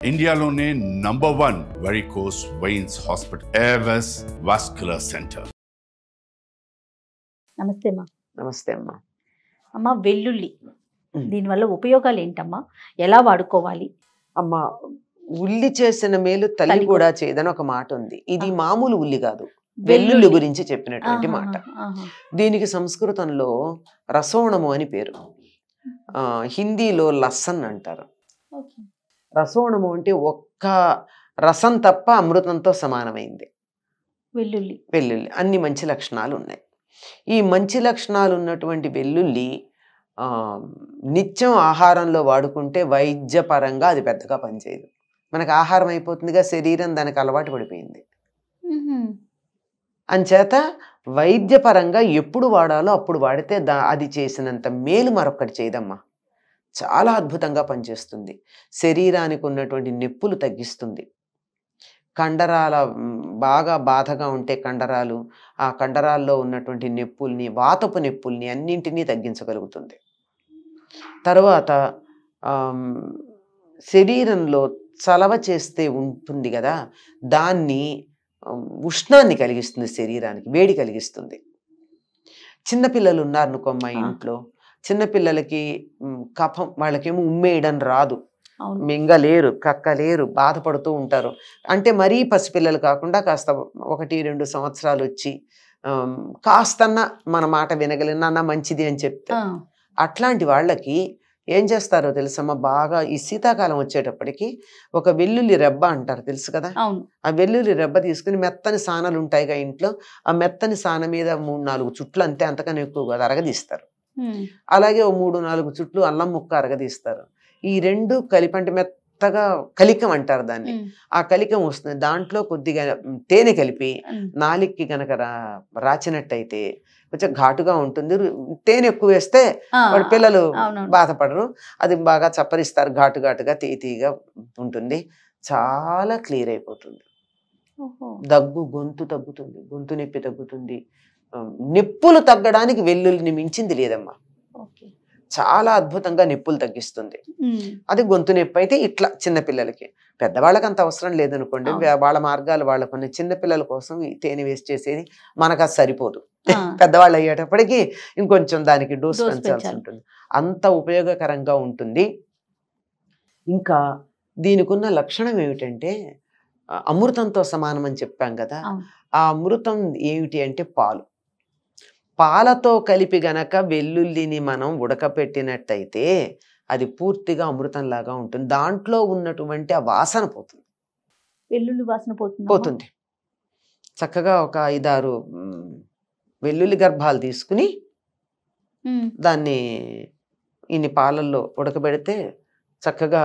ఇండియాలోనే #1 varicose veins hospital Avis vascular centre. నమస్తే అమ్మా. నమస్తే అమ్మా. అమ్మ, వెల్లుల్లి దీనివల్ల ఉపయోగాలు ఏంటమ్మా? ఎలా వాడుకోవాలి? అమ్మా, ఉల్లి చేసిన మేలు తల్లి కూడా చేయదని ఒక మాట ఉంది. ఇది మామూలు ఉల్లి కాదు, వెల్లుల్లి గురించి చెప్పినటువంటి మాట. దీనికి సంస్కృతంలో రసోణము అని పేరు, హిందీలో లస్సన్ అంటారు. రసోణము అంటే ఒక్క రసం తప్ప అమృతంతో సమానమైంది వెల్లుల్లి. వెల్లుల్లి అన్ని మంచి లక్షణాలు ఉన్నాయి. ఈ మంచి లక్షణాలు ఉన్నటువంటి వెల్లుల్లి నిత్యం ఆహారంలో వాడుకుంటే వైద్యపరంగా అది పెద్దగా పనిచేయదు. మనకు ఆహారం అయిపోతుందిగా, శరీరం దానికి అలవాటు పడిపోయింది. అంచేత వైద్యపరంగా ఎప్పుడు వాడాలో అప్పుడు వాడితే అది చేసినంత మేలు మరొకటి చేయదమ్మా. చాలా అద్భుతంగా పనిచేస్తుంది. శరీరానికి ఉన్నటువంటి నొప్పులు తగ్గిస్తుంది. కండరాల బాగా బాధగా ఉంటే కండరాలు, ఆ కండరాల్లో ఉన్నటువంటి నొప్పుల్ని, వాతపు నొప్పుల్ని అన్నింటినీ తగ్గించగలుగుతుంది. తర్వాత శరీరంలో చలవ చేస్తే ఉంటుంది కదా, దాన్ని ఉష్ణాన్ని కలిగిస్తుంది, శరీరానికి వేడి కలిగిస్తుంది. చిన్నపిల్లలు ఉన్నారనుకోమ్మా ఇంట్లో, చిన్నపిల్లలకి కఫం, వాళ్ళకేమో ఉమ్మేయడం రాదు, మింగలేరు, కక్కలేరు, బాధపడుతూ ఉంటారు. అంటే మరీ పసిపిల్లలు కాకుండా కాస్త 1-2 సంవత్సరాలు వచ్చి కాస్తన్నా మన మాట వినగలిగిన నాన్న మంచిది అని చెప్తే, అట్లాంటి వాళ్ళకి ఏం చేస్తారో తెలుసమ్మా, బాగా ఈ శీతాకాలం వచ్చేటప్పటికి ఒక వెల్లుల్లి రెబ్బ అంటారు, తెలుసు కదా. ఆ వెల్లుల్లి రెబ్బ తీసుకుని మెత్తని సానలు ఉంటాయిగా ఇంట్లో, ఆ మెత్తని సాన మీద 3-4 చుట్లు, అంతే, అంతకన్నా ఎక్కువ కాదు, అరగదీస్తారు. అలాగే 3-4 చుట్లు అల్లం ముక్క అరగదీస్తారు. ఈ 2 కలిపి, అంటే మెత్తగా కలికం అంటారు దాన్ని, ఆ కలికం వస్తుంది. దాంట్లో కొద్దిగా తేనె కలిపి నాలిక్కి గనక రాచినట్టయితే కొంచెం ఘాటుగా ఉంటుంది. తేనె ఎక్కువ వేస్తే వాడి పిల్లలు బాధపడరు. అది బాగా చప్పరిస్తారు, ఘాటుగా తీయగా ఉంటుంది. చాలా క్లియర్ అయిపోతుంది. దగ్గు, గొంతు తగ్గుతుంది, గొంతు నొప్పి తగ్గుతుంది. నొప్పులు తగ్గడానికి వెల్లుల్లిని మించింది లేదమ్మా. చాలా అద్భుతంగా నొప్పులు తగ్గిస్తుంది. అది గొంతు నొప్పి అయితే ఇట్లా చిన్నపిల్లలకి. పెద్దవాళ్ళకి అంత అవసరం లేదనుకోండి, వాళ్ళ మార్గాలు వాళ్ళకున్న. చిన్నపిల్లల కోసం ఈ తేనె వేస్ట్ చేసేది మనకు అది సరిపోదు. పెద్దవాళ్ళు అయ్యేటప్పటికి ఇంకొంచెం దానికి డోస్ పెంచాల్సి ఉంటుంది. అంత ఉపయోగకరంగా ఉంటుంది. ఇంకా దీనికి ఉన్న లక్షణం ఏమిటంటే, అమృతంతో సమానం అని చెప్పాం కదా. ఆ అమృతం ఏమిటి అంటే పాలు. పాలతో కలిపి గనక వెల్లుల్లిని మనం ఉడకపెట్టినట్టయితే అది పూర్తిగా అమృతంలాగా ఉంటుంది. దాంట్లో ఉన్నటువంటి ఆ వాసన పోతుంది, వెల్లుల్లి వాసన పోతుంది. చక్కగా ఒక 5-6 వెల్లుల్లి గర్భాలు తీసుకుని దాన్ని ఇన్ని పాలల్లో ఉడకబెడితే చక్కగా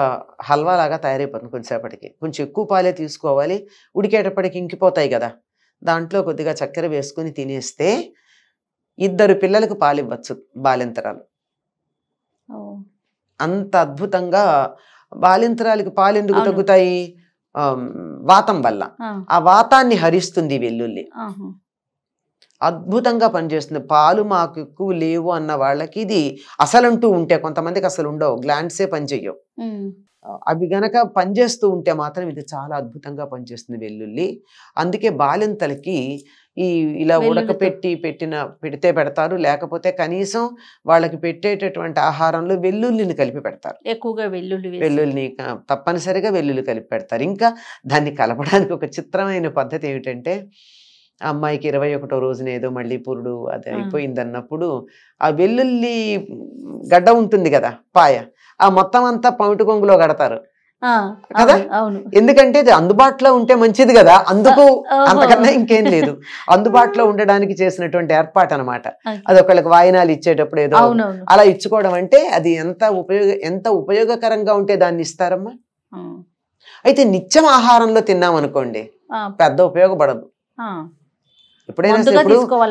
హల్వా లాగా తయారైపోతుంది. కొంచెంసేపటికి కొంచెం ఎక్కువ పాలే తీసుకోవాలి, ఉడికేటప్పటికి ఇంకిపోతాయి కదా. దాంట్లో కొద్దిగా చక్కెర వేసుకుని తినేస్తే 2 పిల్లలకు పాలు ఇవ్వచ్చు, బాలింతరాలు. అంత అద్భుతంగా బాలింతరాలకి పాలు ఎందుకు తగ్గుతాయి? వాతం వల్ల. ఆ వాతాన్ని హరిస్తుంది వెల్లుల్లి, అద్భుతంగా పనిచేస్తుంది. పాలు మాకు ఎక్కువ లేవు అన్న వాళ్ళకి ఇది అసలంటూ ఉంటే, కొంతమందికి అసలు ఉండవు, గ్లాండ్సే పనిచేయవు, అవి గనక పనిచేస్తూ ఉంటే మాత్రం ఇది చాలా అద్భుతంగా పనిచేస్తుంది వెల్లుల్లి. అందుకే బాలింతలకి ఇలా పెడితే పెడతారు, లేకపోతే కనీసం వాళ్ళకి పెట్టేటటువంటి ఆహారంలో వెల్లుల్లిని కలిపి పెడతారు. ఎక్కువగా వెల్లుల్లిని తప్పనిసరిగా వెల్లుల్లి కలిపి పెడతారు. ఇంకా దాన్ని కలపడానికి ఒక చిత్రమైన పద్ధతి ఏమిటంటే, అమ్మాయికి 21వ రోజున ఏదో మళ్ళీ పురుడు అది అయిపోయింది అన్నప్పుడు ఆ వెల్లుల్లి గడ్డ ఉంటుంది కదా, పాయ, ఆ మొత్తం అంతా పమిటి కొంగులో కడతారు కదా. ఎందుకంటే అది అందుబాటులో ఉంటే మంచిది కదా, అందుకు, అంతకన్నా ఇంకేం లేదు. అందుబాటులో ఉండడానికి చేసినటువంటి ఏర్పాటు అనమాట. అది ఒకళ్ళకి వాయినాలు ఇచ్చేటప్పుడు ఏదో అలా ఇచ్చుకోవడం అంటే అది ఎంత ఉపయోగకరంగా ఉంటే దాన్ని ఇస్తారమ్మా. అయితే నిత్యం ఆహారంలో తిన్నామనుకోండి పెద్ద ఉపయోగపడదు. ఎప్పుడైనా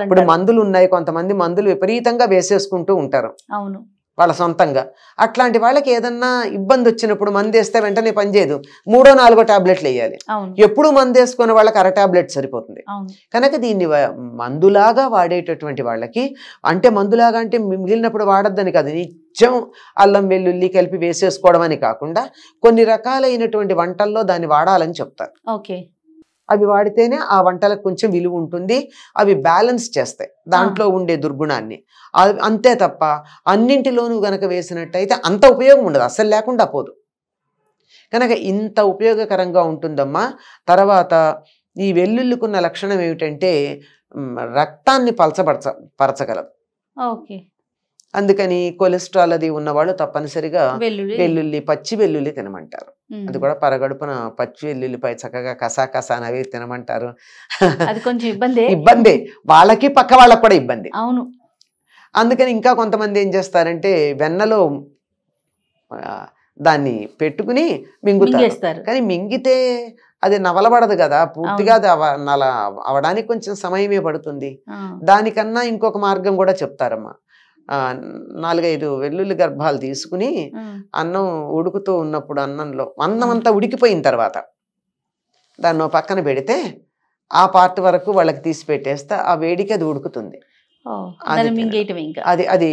ఇప్పుడు మందులు ఉన్నాయి, కొంతమంది మందులు విపరీతంగా వేసేసుకుంటూ ఉంటారు. వాళ్ళ సొంతంగా. అట్లాంటి వాళ్ళకి ఏదన్నా ఇబ్బంది వచ్చినప్పుడు మందు వేస్తే వెంటనే పనిచేయదు, 3ో 4ో టాబ్లెట్లు వేయాలి. ఎప్పుడు మందు వేసుకునే వాళ్ళకి అర టాబ్లెట్ సరిపోతుంది. కనుక దీన్ని మందులాగా వాడేటటువంటి వాళ్ళకి, అంటే మందులాగా అంటే మిగిలినప్పుడు వాడద్దని కాదు, నిత్యం అల్లం వెల్లుల్లి కలిపి వేసేసుకోవడం అని కాకుండా కొన్ని రకాలైనటువంటి వంటల్లో దాన్ని వాడాలని చెప్తారు. అవి వాడితేనే ఆ వంటలకు కొంచెం విలువ ఉంటుంది, అవి బ్యాలెన్స్ చేస్తాయి దాంట్లో ఉండే దుర్గుణాన్ని. అంతే తప్ప అన్నింటిలోనూ గనక వేసినట్టయితే అంత ఉపయోగం ఉండదు, అస్సలు లేకుండా పోదు. కనుక ఇంత ఉపయోగకరంగా ఉంటుందమ్మా. తర్వాత ఈ వెల్లుల్లికున్న లక్షణం ఏమిటంటే రక్తాన్ని పరచగలదు. అందుకని కొలెస్ట్రాల్ అది ఉన్నవాళ్ళు తప్పనిసరిగా వెల్లుల్లి, పచ్చి వెల్లుల్లి తినమంటారు. అది కూడా పరగడుపున పచ్చి వెల్లుల్లిపై చక్కగా కసా నవి తినమంటారు. ఇబ్బందే వాళ్ళకి, పక్క వాళ్ళకి కూడా ఇబ్బంది. అందుకని ఇంకా కొంతమంది ఏం చేస్తారంటే వెన్నలో దాన్ని పెట్టుకుని మింగుతారు. కానీ మింగితే అది నవలబడదు కదా పూర్తిగా, అది అవడానికి కొంచెం సమయమే పడుతుంది. దానికన్నా ఇంకొక మార్గం కూడా చెప్తారమ్మా. 4-5 వెల్లుల్లి గర్భాలు తీసుకుని అన్నం ఉడుకుతూ ఉన్నప్పుడు అన్నం అంతా ఉడికిపోయిన తర్వాత దాన్ని పక్కన పెడితే ఆ పార్ట్ వరకు వాళ్ళకి తీసి పెట్టేస్తే ఆ వేడికి అది ఉడుకుతుంది. అది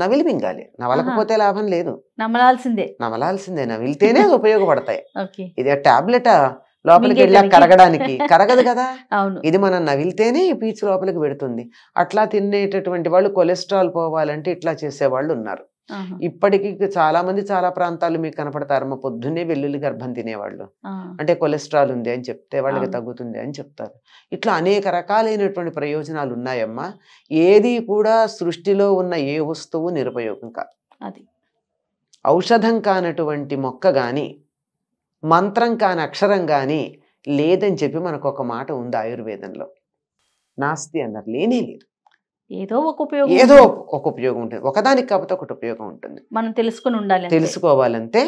నవిలి మింగాలి, నవలకపోతే లాభం లేదు, నమలాల్సిందే. నవిలితేనే ఉపయోగపడతాయి. ఇది టాబ్లెటా లోపలికి వెళ్ళా కరగడానికి? కరగదు కదా. ఇది మనం నవిలితేనే పీచు లోపలికి పెడుతుంది. అట్లా తినేటటువంటి వాళ్ళు కొలెస్ట్రాల్ పోవాలంటే ఇట్లా చేసేవాళ్ళు ఉన్నారు. ఇప్పటికీ చాలా మంది చాలా ప్రాంతాలు మీకు కనపడతారమ్మా, పొద్దున్నే వెల్లుల్లి గర్భం తినేవాళ్ళు. అంటే కొలెస్ట్రాల్ ఉంది అని చెప్తే వాళ్ళకి తగ్గుతుంది అని చెప్తారు. ఇట్లా అనేక రకాలైనటువంటి ప్రయోజనాలు ఉన్నాయమ్మా. ఏది కూడా సృష్టిలో ఉన్న ఏ వస్తువు నిరుపయోగం కాదు. ఔషధం కానటువంటి మొక్క గాని, మంత్రం కాని అక్షరం కానీ లేదని చెప్పి మనకు ఒక మాట ఉంది ఆయుర్వేదంలో. నాస్తి అన్నారు, లేనే లేదు. ఏదో ఒక ఉపయోగం ఉంటుంది, ఒకదానికి కాకపోతే ఒకటి ఉపయోగం ఉంటుంది. మనం తెలుసుకోవాలంటే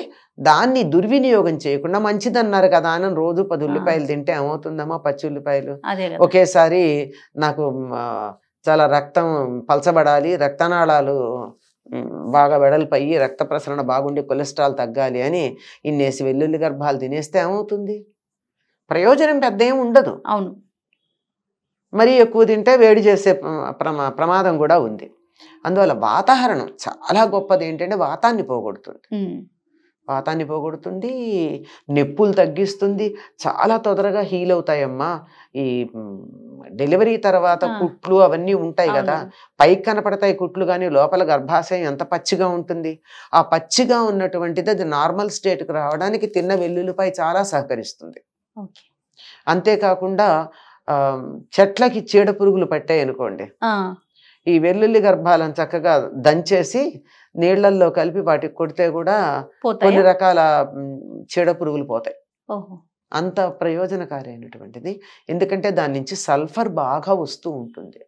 దాన్ని దుర్వినియోగం చేయకుండా, మంచిదన్నారు కదా అని రోజు 10 ఉల్లిపాయలు తింటే ఏమవుతుందమ్మా? పచ్చి ఉల్లిపాయలు ఒకేసారి నాకు చాలా రక్తం పలచబడాలి, రక్తనాళాలు బాగా వెడల్పయ్యి రక్త ప్రసరణ బాగుండి కొలెస్ట్రాల్ తగ్గాలి అని ఇన్నేసి వెల్లుల్లి గర్భాలు తినేస్తే ఏమవుతుంది? ప్రయోజనం పెద్ద ఏమి ఉండదు. మరీ ఎక్కువ తింటే వేడి చేసే ప్రమాదం కూడా ఉంది. అందువల్ల వాతావరణం చాలా గొప్పది. ఏంటంటే వాతాన్ని పోగొడుతుంది, నొప్పులు తగ్గిస్తుంది, చాలా తొందరగా హీల్ అవుతాయమ్మా. ఈ డెలివరీ తర్వాత కుట్లు అవన్నీ ఉంటాయి కదా, పైకి కనపడతాయి కుట్లు, కానీ లోపల గర్భాశయం ఎంత పచ్చిగా ఉంటుంది. ఆ పచ్చిగా ఉన్నటువంటిది అది నార్మల్ స్టేట్కి రావడానికి తిన్న వెల్లుల్లిపై చాలా సహకరిస్తుంది. అంతేకాకుండా చెట్లకి చీడ పురుగులు పట్టాయి అనుకోండి, ఈ వెల్లుల్లి గర్భాలను చక్కగా దంచేసి నీళ్లల్లో కలిపి వాటికి కొడితే కూడా కొన్ని రకాల చీడ పురుగులు పోతాయి. అంత ప్రయోజనకారైనటువంటిది. ఎందుకంటే దాని నుంచి సల్ఫర్ బాగా వస్తూ ఉంటుంది.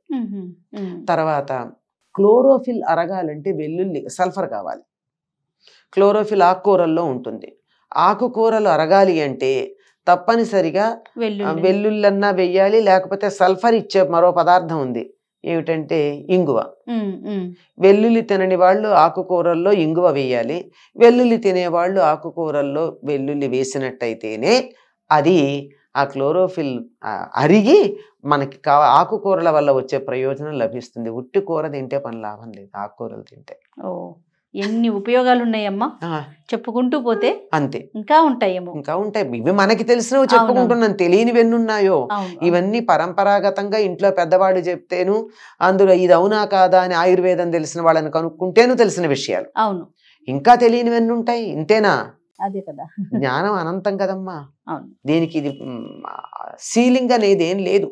తర్వాత క్లోరోఫిల్ అరగాలంటే వెల్లుల్లి సల్ఫర్ కావాలి. క్లోరోఫిల్ ఆకుకూరల్లో ఉంటుంది. ఆకుకూరలు అరగాలి అంటే తప్పనిసరిగా వెల్లుల్లన్నా వెయ్యాలి, లేకపోతే సల్ఫర్ ఇచ్చే మరో పదార్థం ఉంది, ఏమిటంటే ఇంగువ. వెల్లుల్లి తినని వాళ్ళు ఆకుకూరల్లో ఇంగువ వేయాలి, వెల్లుల్లి తినేవాళ్ళు ఆకుకూరల్లో వెల్లుల్లి వేసినట్టయితేనే అది ఆ క్లోరోఫిల్ అరిగి మనకి ఆకుకూరల వల్ల వచ్చే ప్రయోజనం లభిస్తుంది. ఉట్టి కూర తింటే పని లాభం లేదు, ఆకుకూరలు తింటే. ఎన్ని ఉపయోగాలు ఉన్నాయమ్మా, చెప్పుకుంటూ పోతే అంతే ఇంకా ఉంటాయేమో. ఇవి మనకి తెలిసినవి చెప్పుకుంటున్నాం, తెలియనివన్నీ ఉన్నాయో. ఇవన్నీ పరంపరాగతంగా ఇంట్లో పెద్దవాళ్ళు చెప్తేను, అందులో ఇది అవునా కాదా అని ఆయుర్వేదం తెలిసిన వాళ్ళని కనుక్కుంటేను తెలిసిన విషయాలు. ఇంకా తెలియనివన్నీ ఉంటాయి. ఇంతేనా? అదే కదా, జ్ఞానం అనంతం కదమ్మా. దీనికి ఇది సీలింగ్ అనేది ఏం లేదు.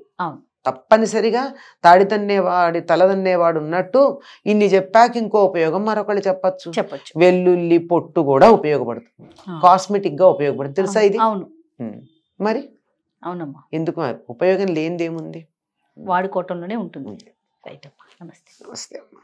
తప్పనిసరిగా తాడితన్నేవాడి తలదన్నేవాడు ఉన్నట్టు ఇన్ని చెప్పాక ఇంకో ఉపయోగం మరొకళ్ళు చెప్పచ్చు. వెల్లుల్లి పొట్టు కూడా ఉపయోగపడుతుంది, కాస్మెటిక్ గా ఉపయోగపడుతుంది. తెలుసా ఇది? మరి అవునమ్మా, ఎందుకు ఉపయోగం లేనిదేముంది? వాడుకోవటంలోనే ఉంటుంది. రైట్ అమ్మా, నమస్తే. నమస్తే అమ్మా.